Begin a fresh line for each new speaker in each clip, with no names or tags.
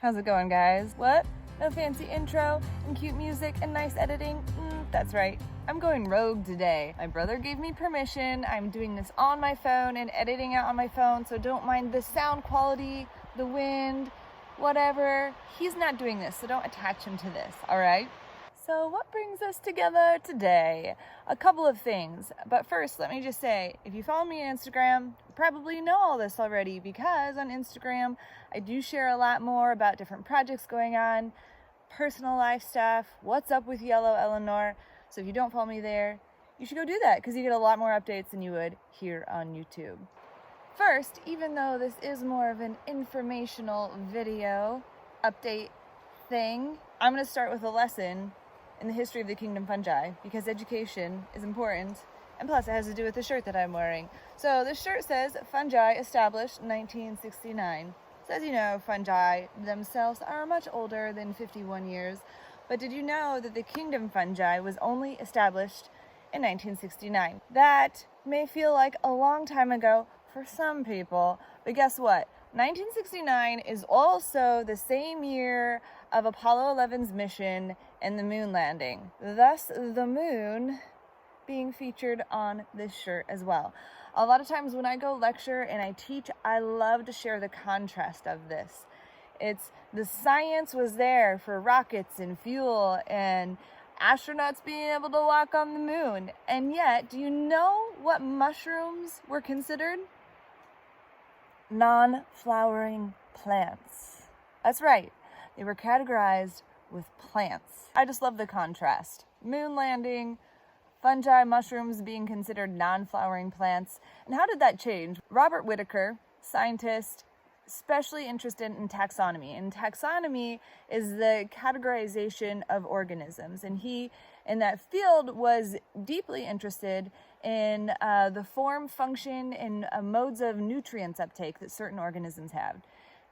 How's it going, guys? What? No fancy intro and cute music and nice editing? That's right. I'm going rogue today. My brother gave me permission. I'm doing this on my phone and editing it on my phone, so don't mind the sound quality, the wind, whatever. He's not doing this, so don't attach him to this, all right? So what brings us together today? A couple of things. But first, let me just say, if you follow me on Instagram, you probably know all this already, because on Instagram, I do share a lot more about different projects going on, personal life stuff, what's up with Yellow Elanor. So if you don't follow me there, you should go do that, because you get a lot more updates than you would here on YouTube. First, even though this is more of an informational video update thing, I'm going to start with a lesson in the history of the kingdom fungi, because education is important, and plus it has to do with the shirt that I'm wearing. So this shirt says fungi established 1969. So as you know, fungi themselves are much older than 51 years, but did you know that the kingdom fungi was only established in 1969? That may feel like a long time ago for some people, but guess what? 1969 is also the same year of Apollo 11's mission and the moon landing. Thus, the moon being featured on this shirt as well. A lot of times when I go lecture and I teach, I love to share the contrast of this. It's the science was there for rockets and fuel and astronauts being able to walk on the moon. And yet, do you know what mushrooms were considered? Non-flowering plants. That's right. They were categorized with plants. I just love the contrast. Moon landing, fungi, mushrooms being considered non-flowering plants. And how did that change? Robert Whitaker, scientist, especially interested in taxonomy. And taxonomy is the categorization of organisms. And he, in that field, was deeply interested in the form, function, and modes of nutrients uptake that certain organisms have.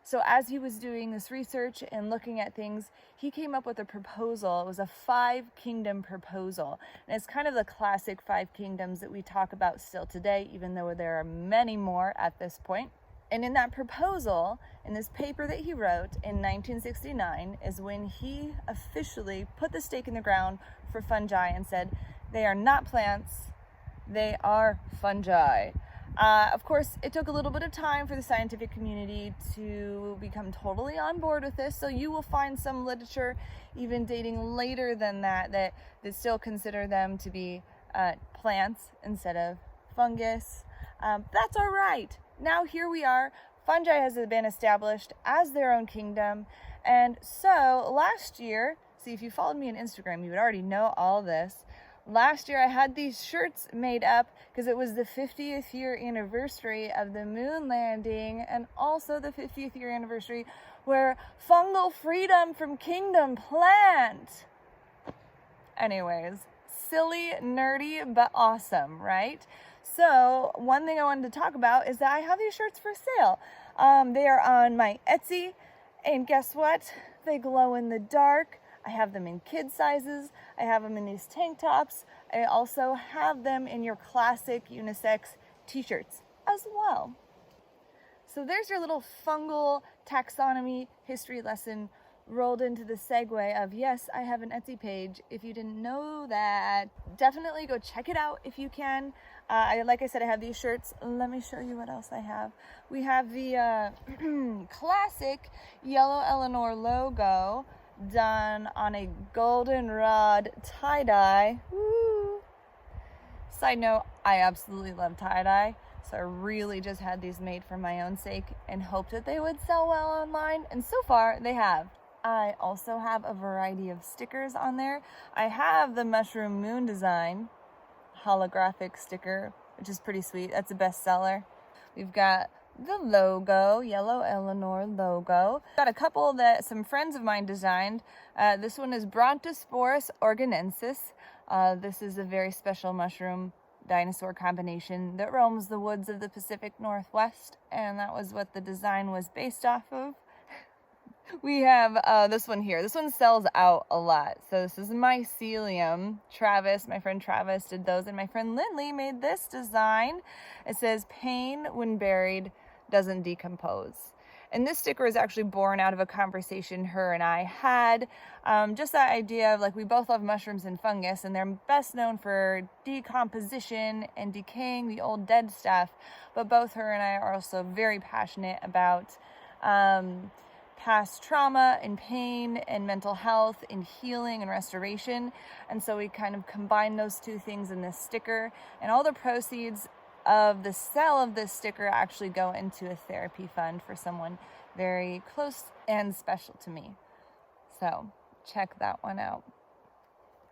So as he was doing this research and looking at things, he came up with a proposal. It was a 5-kingdom proposal. And it's kind of the classic 5 kingdoms that we talk about still today, even though there are many more at this point. And in that proposal, in this paper that he wrote in 1969, is when he officially put the stake in the ground for fungi and said, they are not plants, they are fungi. Of course, it took a little bit of time for the scientific community to become totally on board with this, so you will find some literature even dating later than that still consider them to be plants instead of fungus. That's all right. Now here we are. Fungi has been established as their own kingdom, and so last year, see, if you followed me on Instagram, you would already know all this. Last year I had these shirts made up because it was the 50th year anniversary of the moon landing, and also the 50th year anniversary where fungal freedom from kingdom plant. Anyways, silly, nerdy, but awesome, right? So one thing I wanted to talk about is that I have these shirts for sale. They are on my Etsy, and guess what? They glow in the dark. I have them in kid sizes. I have them in these tank tops. I also have them in your classic unisex t-shirts as well. So there's your little fungal taxonomy history lesson rolled into the segue of, yes, I have an Etsy page. If you didn't know that, definitely go check it out if you can. Like I said, I have these shirts. Let me show you what else I have. We have the classic Yellow Elanor logo done on a goldenrod tie-dye. Woo! Side note, I absolutely love tie-dye, so I really just had these made for my own sake and hoped that they would sell well online, and so far they have. I also have a variety of stickers on there. I have the mushroom moon design holographic sticker, which is pretty sweet. That's a bestseller. We've got the logo, Yellow Elanor logo. Got a couple that some friends of mine designed. This one is Brontosporus organensis. This is a very special mushroom dinosaur combination that roams the woods of the Pacific Northwest, and that was what the design was based off of. We have this one here. This one sells out a lot. So this is mycelium. Travis, my friend Travis did those, and my friend Lindley made this design. It says, pain when buried doesn't decompose. And this sticker is actually born out of a conversation her and I had. Just that idea of like, we both love mushrooms and fungus, and they're best known for decomposition and decaying the old dead stuff. But both her and I are also very passionate about past trauma and pain and mental health and healing and restoration. And so we kind of combine those two things in this sticker, and all the proceeds of the sale of this sticker actually go into a therapy fund for someone very close and special to me. So check that one out.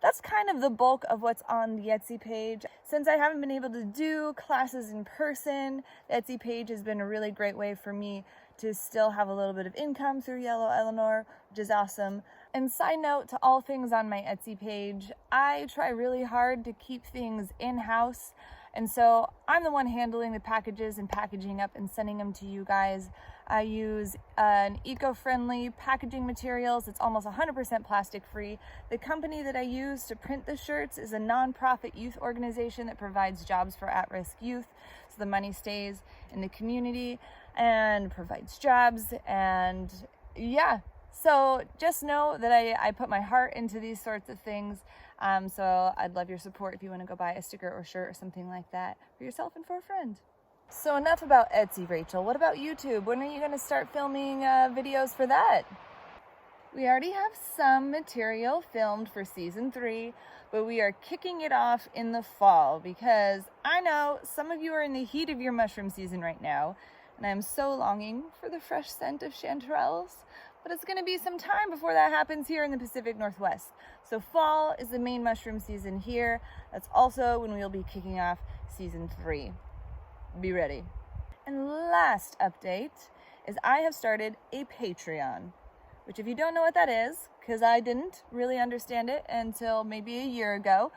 That's kind of the bulk of what's on the Etsy page. Since I haven't been able to do classes in person, the Etsy page has been a really great way for me to still have a little bit of income through Yellow Elanor, which is awesome. And side note to all things on my Etsy page, I try really hard to keep things in-house. And so I'm the one handling the packages and packaging up and sending them to you guys. I use an eco-friendly packaging materials. It's almost 100% plastic free. The company that I use to print the shirts is a nonprofit youth organization that provides jobs for at-risk youth. So the money stays in the community and provides jobs. And yeah, so just know that I put my heart into these sorts of things. So I'd love your support if you want to go buy a sticker or shirt or something like that for yourself and for a friend. So enough about Etsy, Rachel. What about YouTube? When are you going to start filming videos for that? We already have some material filmed for season 3, but we are kicking it off in the fall because I know some of you are in the heat of your mushroom season right now, and I'm so longing for the fresh scent of chanterelles. But it's going to be some time before that happens here in the Pacific Northwest. So fall is the main mushroom season here. That's also when we'll be kicking off season 3. Be ready. And last update is I have started a Patreon, which if you don't know what that is, because I didn't really understand it until maybe a year ago,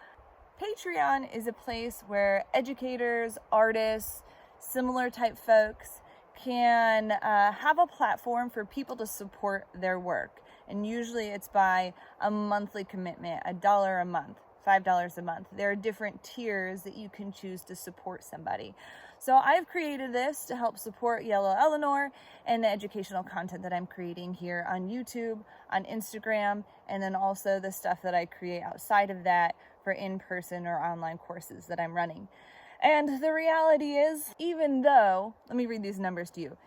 Patreon is a place where educators, artists, similar type folks can have a platform for people to support their work. And usually it's by a monthly commitment, $1 a month, $5 a month. There are different tiers that you can choose to support somebody. So I've created this to help support Yellow Elanor and the educational content that I'm creating here on YouTube, on Instagram, and then also the stuff that I create outside of that for in-person or online courses that I'm running. And the reality is, even though, let me read these numbers to you.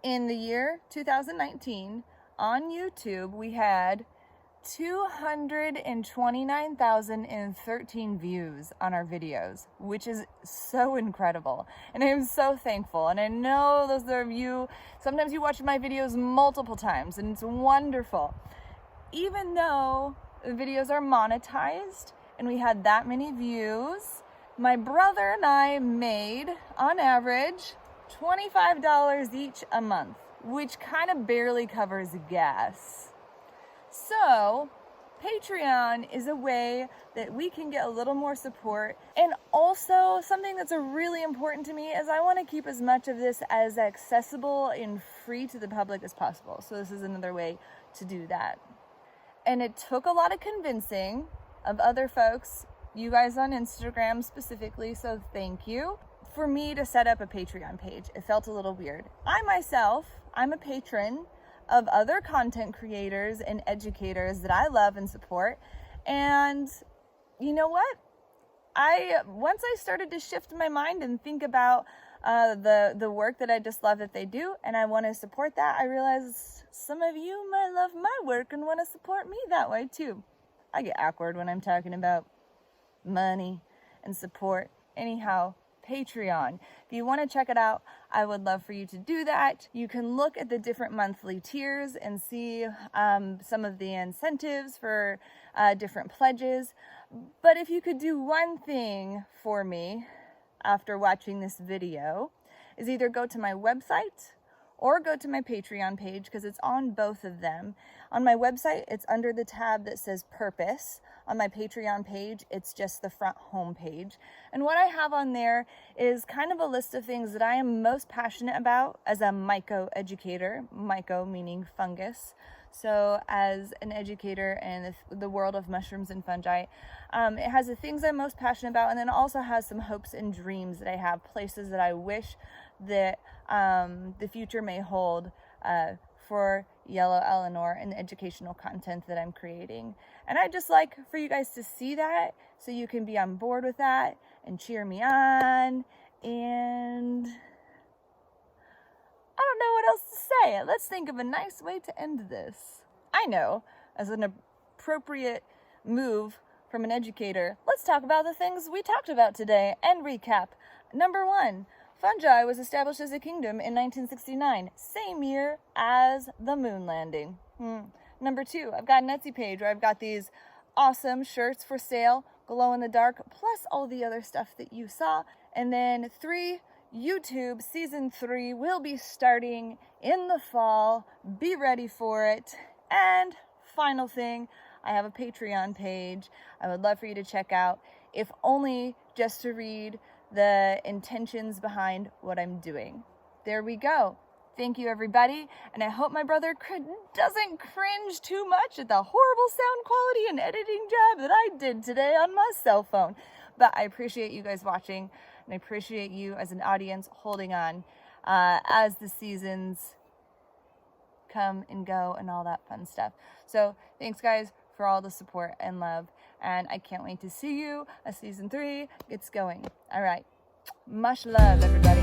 In the year 2019, on YouTube, we had 229,013 views on our videos, which is so incredible. And I am so thankful. And I know those of you, sometimes you watch my videos multiple times, and it's wonderful. Even though the videos are monetized and we had that many views, my brother and I made, on average, $25 each a month, which kind of barely covers gas. So, Patreon is a way that we can get a little more support. And also, something that's really important to me is I want to keep as much of this as accessible and free to the public as possible. So this is another way to do that. And it took a lot of convincing of other folks, you guys on Instagram specifically, so thank you, for me to set up a Patreon page. It felt a little weird. I myself, I'm a patron of other content creators and educators that I love and support. And you know what? Once I started to shift my mind and think about the work that I just love that they do, and I want to support that, I realized some of you might love my work and want to support me that way too. I get awkward when I'm talking about money and support. Anyhow, Patreon. If you want to check it out, I would love for you to do that. You can look at the different monthly tiers and see some of the incentives for different pledges. But if you could do one thing for me after watching this video, is either go to my website or go to my Patreon page, because it's on both of them. On my website, it's under the tab that says Purpose. On my Patreon page, it's just the front home page. And what I have on there is kind of a list of things that I am most passionate about as a myco educator, myco meaning fungus. So as an educator in the world of mushrooms and fungi, it has the things I'm most passionate about, and then it also has some hopes and dreams that I have, places that I wish that the future may hold for Yellow Elanor and the educational content that I'm creating. And I'd just like for you guys to see that so you can be on board with that and cheer me on. And I don't know what else to say. Let's think of a nice way to end this. I know, as an appropriate move from an educator, let's talk about the things we talked about today and recap. Number 1, fungi was established as a kingdom in 1969, same year as the moon landing. Number 2, I've got an Etsy page where I've got these awesome shirts for sale, glow in the dark, plus all the other stuff that you saw. And then 3, YouTube season 3 will be starting in the fall. Be ready for it. And final thing, I have a Patreon page I would love for you to check out, if only just to read the intentions behind what I'm doing. There we go. Thank you, everybody, and I hope my brother doesn't cringe too much at the horrible sound quality and editing job that I did today on my cell phone. But I appreciate you guys watching, and I appreciate you as an audience holding on as the seasons come and go and all that fun stuff. So thanks, guys, for all the support and love, and I can't wait to see you as season 3 gets going. All right, much love, everybody.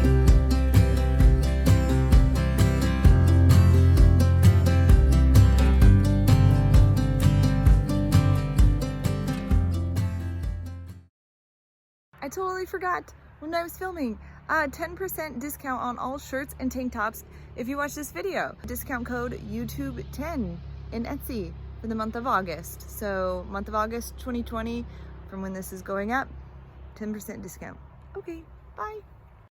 I totally forgot when I was filming. 10% discount on all shirts and tank tops if you watch this video. Discount code YouTube10 in Etsy for the month of August. So month of August 2020, from when this is going up, 10% discount. Okay, bye.